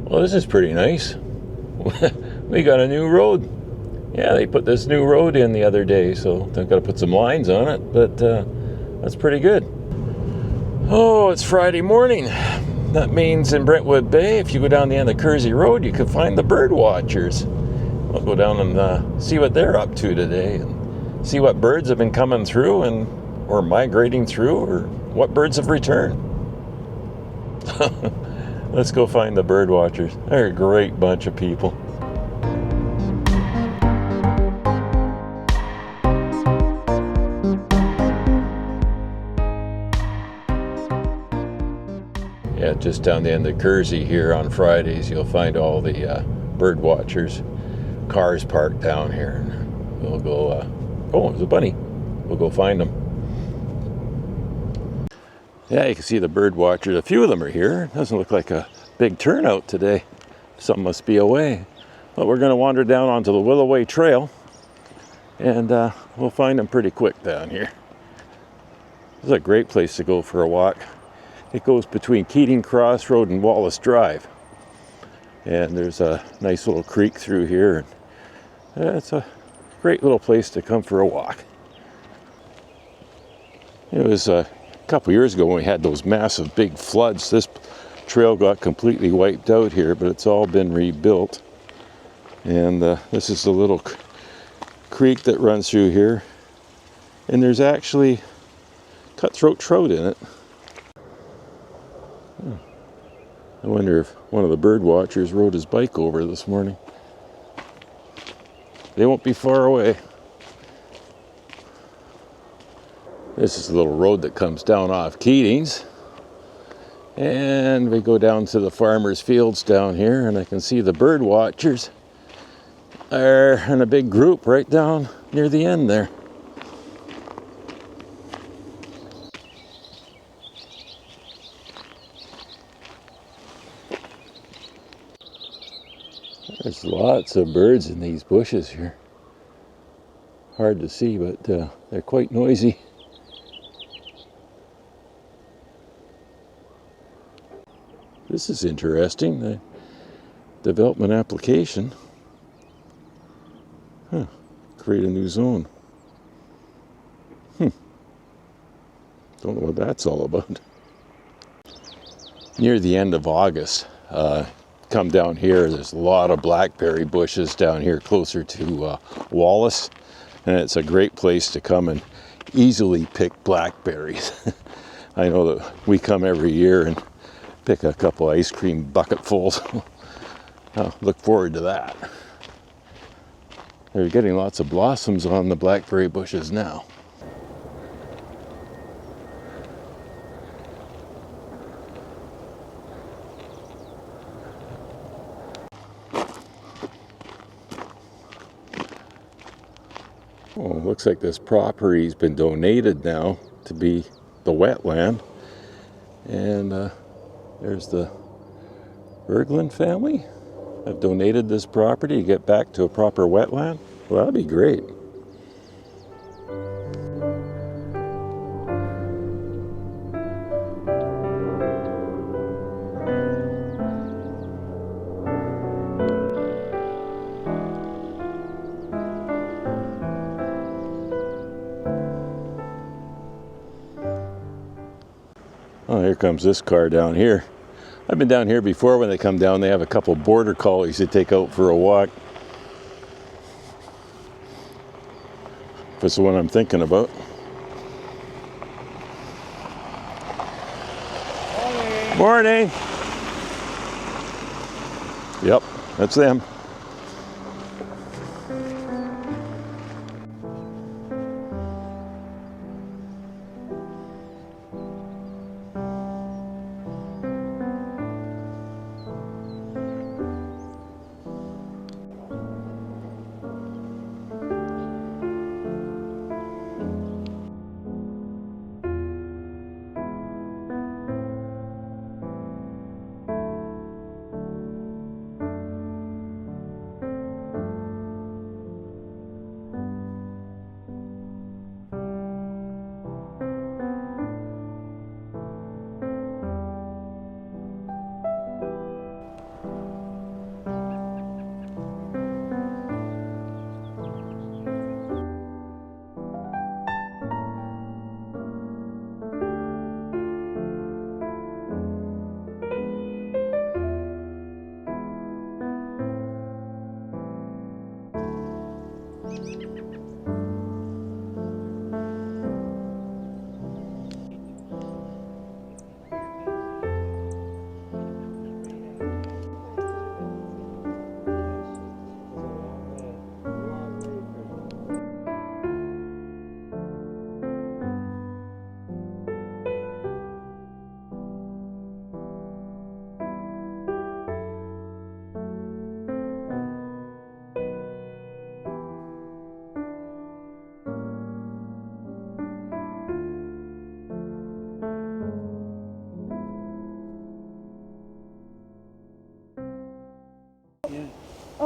Well, this is pretty nice. We got a new road. Yeah, they put this new road in the other day, so they've got to put some lines on it, but that's pretty good. Oh, it's Friday morning. That means in Brentwood Bay, if you go down the end of Kersey Road, you can find the bird watchers. I'll go down and see what they're up to today, and see what birds have been coming through or migrating through, or what birds have returned. Let's go find the bird watchers. They're a great bunch of people. Yeah, just down the end of Kersey here on Fridays, you'll find all the bird watchers. Cars parked down here. We'll go, oh, there's a bunny. We'll go find them. Yeah, you can see the bird watchers. A few of them are here. Doesn't look like a big turnout today. Some must be away. But we're going to wander down onto the Willowway Trail, and we'll find them pretty quick down here. This is a great place to go for a walk. It goes between Keating Crossroad and Wallace Drive. And there's a nice little creek through here. It's a great little place to come for a walk. It was a couple years ago when we had those massive big floods. This trail got completely wiped out here, but it's all been rebuilt. And this is the little creek that runs through here. And there's actually cutthroat trout in it. I wonder if one of the bird watchers rode his bike over this morning. They won't be far away. This is the little road that comes down off Keating's. And we go down to the farmers' fields down here, and I can see the bird watchers are in a big group right down near the end there. There's lots of birds in these bushes here. Hard to see, but they're quite noisy. This is interesting, the development application. Create a new zone. Don't know what that's all about. Near the end of August, come down here, there's a lot of blackberry bushes down here closer to Wallace, and it's a great place to come and easily pick blackberries. I know that we come every year and pick a couple ice cream bucketfuls. I'll look forward to that. They're getting lots of blossoms on the blackberry bushes now. Oh, looks like this property's been donated now to be the wetland. And there's the Berglund family have donated this property to get back to a proper wetland. Well, that'd be great. Oh, here comes this car down here. I've been down here before. When they come down, they have a couple border collies to take out for a walk. That's the one I'm thinking about. Morning. Morning. Yep, that's them.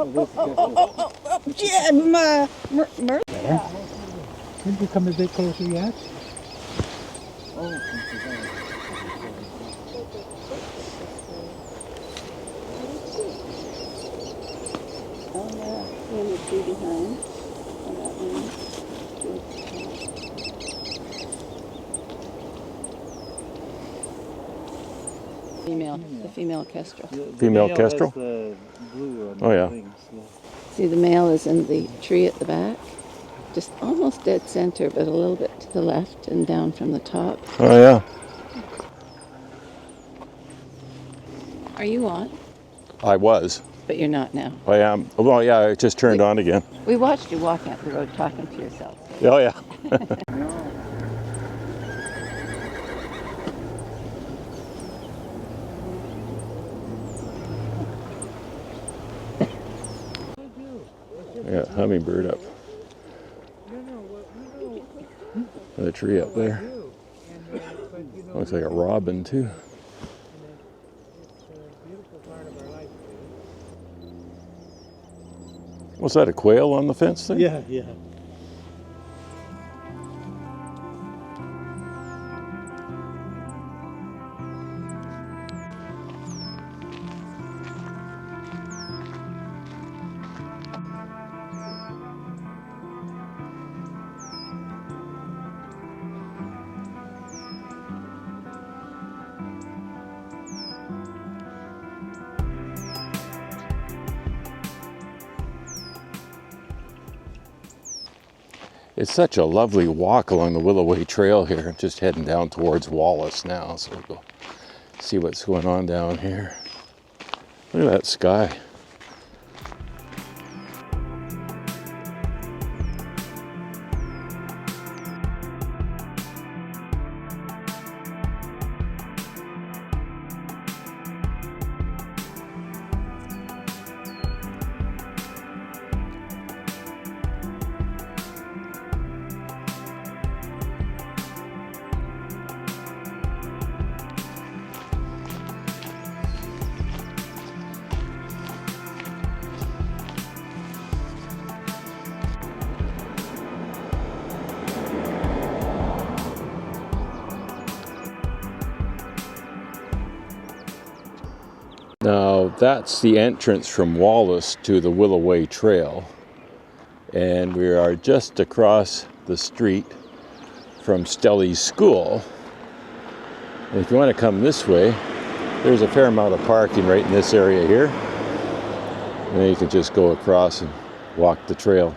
Yeah, Merle. Did you come a bit closer yet? Oh yeah, and the tree behind. Oh, that one. Female, the female kestrel. Female kestrel? The blue on Oh, yeah. wings, yeah. See, the male is in the tree at the back, just almost dead center, but a little bit to the left and down from the top. Oh, yeah. Are you on? I was. But you're not now. I am. Well, yeah, it just turned on again. We watched you walking up the road talking to yourself. Oh, yeah. Yeah, hummingbird up. The tree up there. Looks like a robin too. Was that a quail on the fence there? Yeah, yeah. It's such a lovely walk along the Willoway Trail here. Just heading down towards Wallace now, so we'll go see what's going on down here. Look at that sky. Now that's the entrance from Wallace to the Willoway Trail, and we are just across the street from Stelly's school. And if you want to come this way, there's a fair amount of parking right in this area here, and then you can just go across and walk the trail.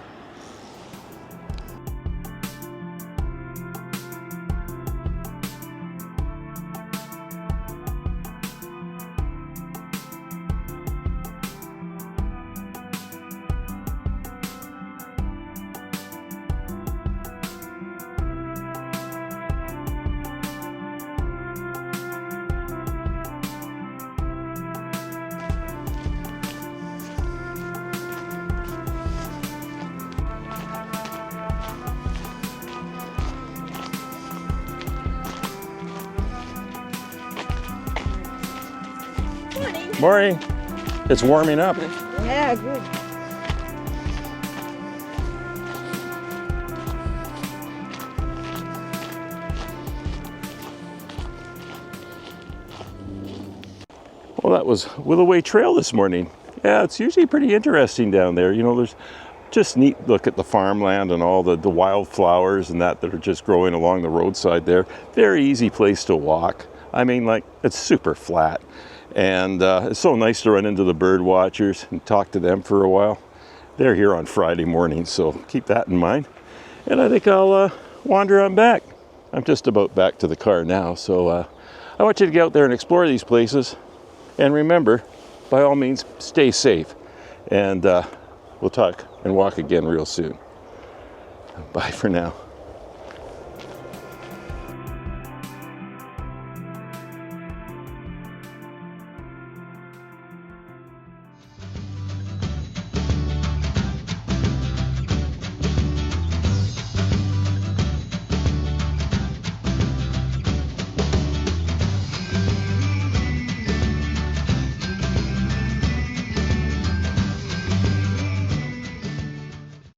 Morning. It's warming up. Yeah, good. Well, that was Willoway Trail this morning. Yeah, it's usually pretty interesting down there. You know, there's just neat look at the farmland and all the wildflowers and that are just growing along the roadside there. Very easy place to walk. I mean, like, it's super flat. And it's so nice to run into the bird watchers and talk to them for a while. They're here on Friday morning, so keep that in mind. And I think I'll wander on back. I'm just about back to the car now, so I want you to get out there and explore these places. And remember, by all means, stay safe. And we'll talk and walk again real soon. Bye for now.